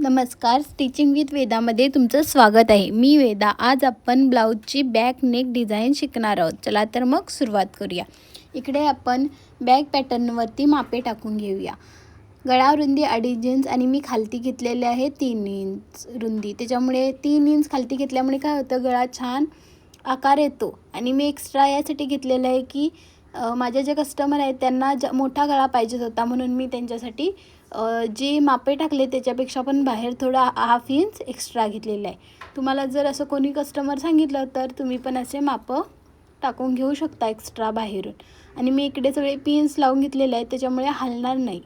नमस्कार, stitching with वेदामध्ये तुमचं स्वागत आहे. मी वेदा. आज आपण ब्लाऊजची बॅक नेक डिझाईन शिकणार आहोत. चला तर मग सुरुवात करूया. इकडे आपण बॅक पॅटर्नवरती मापे टाकून घेऊया. गळा रुंदी 2.5 इंच आणि मी खालती घेतलेले आहे 3 इंच रुंदी. त्याच्यामुळे 3 इंच खालती घेतल्यामुळे काय होतं, गळा छान आकार येतो. आणि मी एक्स्ट्रा यासाठी घेतलेलं आहे की माझे जे कस्टमर आहेत त्यांना मोठा गळा पाहिजे होता, म्हणून मी त्यांच्यासाठी जे मापे टाकले त्याच्यापेक्षा पण बाहेर थोडा 1/2 इंच एक्स्ट्रा घेतलेला आहे. तुम्हाला जर असं कोणी कस्टमर सांगितलं तर तुम्ही पण असे मापं टाकून घेऊ शकता एक्स्ट्रा बाहेरून. आणि मी इकडे सगळे पिन्स लावून घेतलेले आहेत, त्याच्यामुळे हलणार नाही.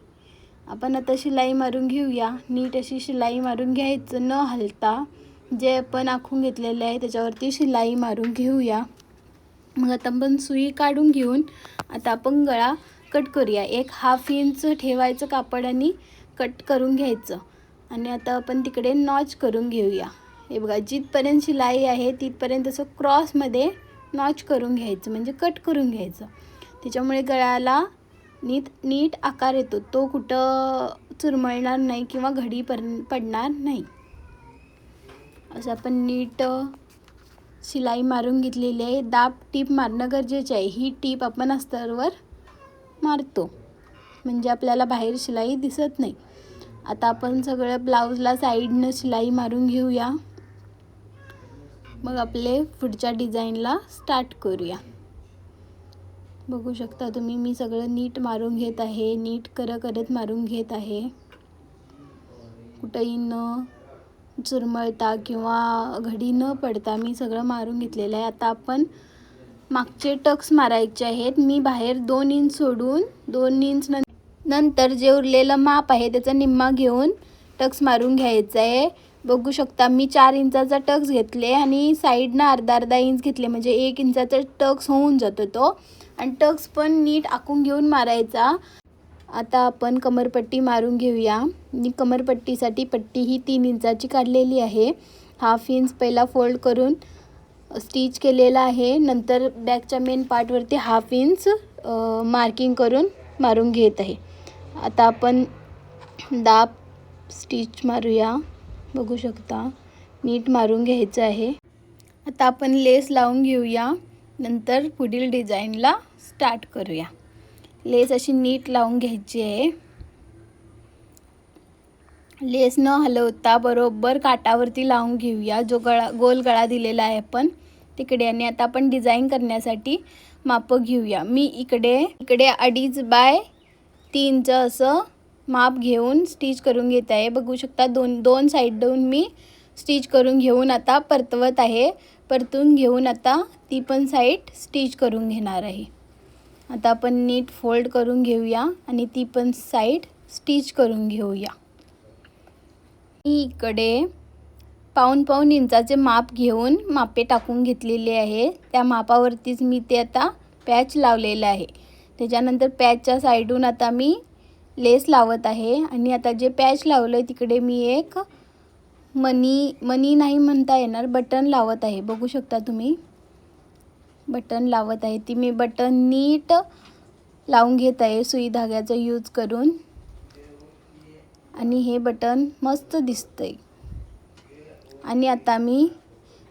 आपण आता शिलाई मारून घेऊया. नीट अशी शिलाई मारून घ्यायचं, न हलता. जे आपण आखून घेतलेलं आहे त्याच्यावरती शिलाई मारून घेऊया. मग आता आपण सुई काढून घेऊन आता आपण गळा कट करूया. 1/2 इंच ठेवायचं कापड आणि कट करून घ्यायचं. आणि आता आपण तिकडे नॉच करून घेऊया. हे बघा, जिथपर्यंत शिलाई आहे तिथपर्यंत असं क्रॉसमध्ये नॉच करून घ्यायचं, म्हणजे कट करून घ्यायचं. त्याच्यामुळे गळ्याला नीट आकार येतो, तो कुठं चुरमळणार नाही किंवा घडी पडणार नाही. असं आपण नीट शिलाई मारून घेतलेली आहे. दाब टीप मारणं गरजेचं आहे. ही टीप आपण अस्तरवर मारतो म्हणजे आपल्याला बाहेर शिलाई दिसत नाही. आता आपण सगळं ब्लाऊजला साईडनं शिलाई मारून घेऊया. मग आपले पुढच्या डिझाईनला स्टार्ट करूया. बघू शकता तुम्ही, मी सगळं नीट मारून घेत आहे. नीट करत मारून घेत आहे. कुठंही न चुरमळता किंवा घडी न पडता मी सगळं मारून घेतलेलं आहे. आता आपण मागचे टक्स मारायचे आहेत. मी बाहेर 2 इंच सोडून 2 इंच नंतर जे उरलेलं माप आहे त्याचा निम्मा घेऊन टक्स मारून घ्यायचं आहे. बघू शकता मी 4 इंचाचा टक्स घेतले आणि साईडनं अर्धा इंच घेतले, म्हणजे 1 इंचाचा टक्स होऊन जातो तो. आणि टक्स पण नीट आखून घेऊन मारायचा. आता आपण कमरपट्टी मारून घेऊया. मी कमरपट्टीसाठी पट्टी ही 3 इंचाची काढलेली आहे. 1/2 इंच पहिला फोल्ड करून स्टिच केलेला आहे. नंतर बॅकच्या मेन पार्टवरती 1/2 इंच मार्किंग करून मारून घेत आहे. आता आपण दाब स्टिच मारूया. बघू शकता नीट मारून घ्यायचं आहे. आता आपण लेस लावून घेऊया. नंतर पुढील डिझाईनला स्टार्ट करूया. लेस अशी नीट लावून घ्यायची आहे. लेस न हलवता बरोबर काठावरती लावून घेऊया. जो गोल गळा दिलेला आहे आपण तिकडे. आणि आता आपण डिझाईन करण्यासाठी मापं घेऊया. मी इकडे 2.5 बाय 3 असं माप घेऊन स्टिच करून घेत आहे. बघू शकता दोन साईडून मी स्टिच करून घेऊन आता परतवत आहे. परतून घेऊन आता ती पण साईड स्टिच करून घेणार आहे. आता आपण नीट फोल्ड करून घेऊया आणि ती पण साईड स्टिच करून घेऊया. मी इकडे पाऊण इंचाचे माप घेऊन मापे टाकून घेतलेले आहे. त्या मापावरतीच मी ते आता पॅच लावलेलं आहे. त्याच्यानंतर पॅचच्या साईडून आता मी लेस लावत आहे. आणि आता जे पॅच लावलं आहे तिकडे मी एक मनी नाही म्हणता येणार, बटन लावत आहे. बघू शकता तुम्ही, बटन लावत आहे. ती मी बटन नीट लावून घेत आहे सुई धाग्याचा यूज करून. आणि हे बटन मस्त दिसतंय. आणि आता मी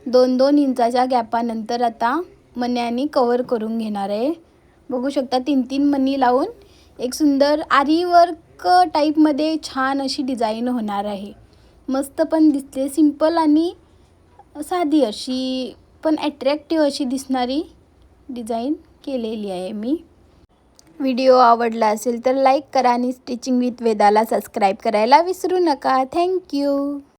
2 इंचाच्या गॅपानंतर आता मण्याने कवर करून घेणार आहे. बघू शकता 3 मणी लावून एक सुंदर आरी वर्क टाईपमध्ये छान अशी डिझाईन होणार आहे. मस्त पण दिसते, सिंपल आणि साधी अशी पण ॲट्रॅक्टिव्ह अशी दिसणारी डिझाईन केलेली आहे मी. व्हिडिओ आवडला असेल तर लाईक करा आणि स्टिचिंग विथ वेदाला सबस्क्राईब करायला विसरू नका. थँक्यू.